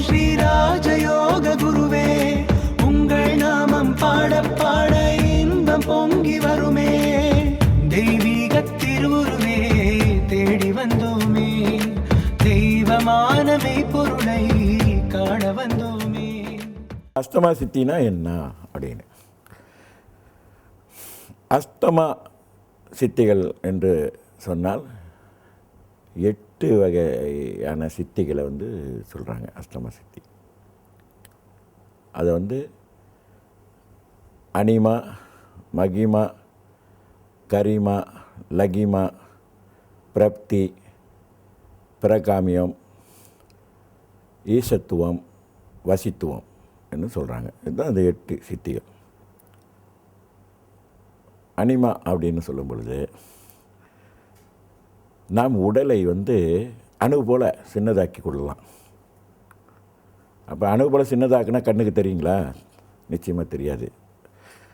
ஸ்ரீ ராஜயோக குருவே, உங்கள் நாமம் பாட பாட இன்பம் பொங்கி வருமே. தெய்வீக திருவுருவே தேடி வந்தோமே, தெய்வமானவை பொருளை காண வந்தோமே. அஷ்டமா சித்தினா என்ன அப்படின்னு, அஷ்டமா சித்திகள் என்று சொன்னால் 8 வகையான சித்திகளை சொல்கிறாங்க. அஷ்டமா சித்தி அதை அனிமா, மகிமா, கரிமா, லகிமா, பிரப்தி, பிரகாமியம், ஈசத்துவம், வசித்துவம் என்று சொல்கிறாங்க. இதுதான் அந்த 8 சித்திகள். அனிமா அப்படின்னு சொல்லும் பொழுது நாம் உடலை அணு போல் சின்னதாக்கி கொள்ளலாம். அப்போ அணு போல் சின்னதாக்குனா கண்ணுக்கு தெரியுங்களா? நிச்சயமாக தெரியாது.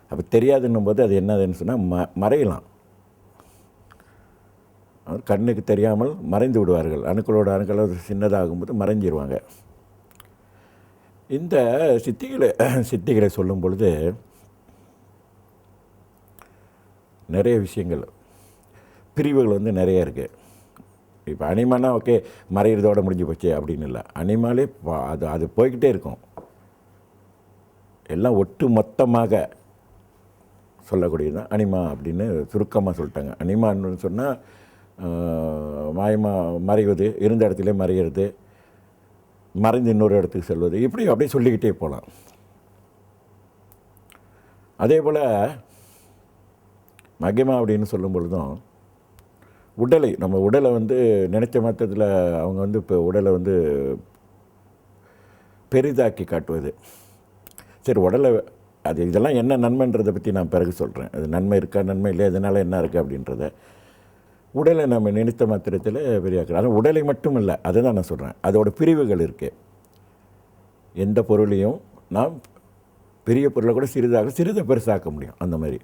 அப்போ தெரியாதுன்னும் போது அது என்னதுன்னு சொன்னால் மறையலாம். கண்ணுக்கு தெரியாமல் மறைந்து விடுவார்கள். அணுக்களோட அணுக்களோட சின்னதாகும்போது மறைஞ்சிருவாங்க. இந்த சித்திகளை சொல்லும் பொழுது நிறைய விஷயங்கள், பிரிவுகள் நிறைய இருக்குது. இப்போ அனிமானா ஓகே மறைகிறதோட முடிஞ்சு போச்சு அப்படின்னு இல்லை. அனிமாலே அது போய்கிட்டே இருக்கும். எல்லாம் ஒட்டு மொத்தமாக சொல்லக்கூடியது தான் அனிமா அப்படின்னு சுருக்கமாக சொல்லிட்டாங்க. அனிமான்னு சொன்னால் மாயமாக மறைவது, இருந்த இடத்துல மறைகிறது, மறைந்து இன்னொரு இடத்துக்கு செல்வது, இப்படி அப்படியே சொல்லிக்கிட்டே போகலாம். அதே போல் மகிமா அப்படின்னு சொல்லும் பொழுதும் உடலை, நம்ம உடலை நினைச்ச மாத்திரத்தில் அவங்க இப்போ உடலை பெரிதாக்கி காட்டுவது. சரி, உடலை அது இதெல்லாம் என்ன நன்மைன்றதை பற்றி நான் பிறகு சொல்கிறேன். அது நன்மை இருக்கா நன்மை இல்லை, இதனால் என்ன இருக்குது அப்படின்றத. உடலை நம்ம நினைத்த மாத்திரத்தில் பெரியாக்குறோம். ஆனால் உடலை மட்டும் இல்லை, அதை தான் நான் சொல்கிறேன். அதோட பிரிவுகள் இருக்குது. எந்த பொருளையும் நாம் பெரிய பொருளை கூட சிறிதை பெருசாக்க முடியும். அந்த மாதிரி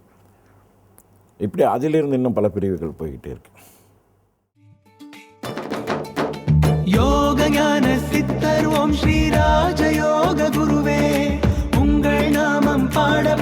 இப்படி அதிலிருந்து இன்னும் பல பிரிவுகள் போய்கிட்டே இருக்கு. யோக ஞான சித்தர் ஓம் ஸ்ரீ ராஜயோக குருவே, உங்கள் நாமம் பாட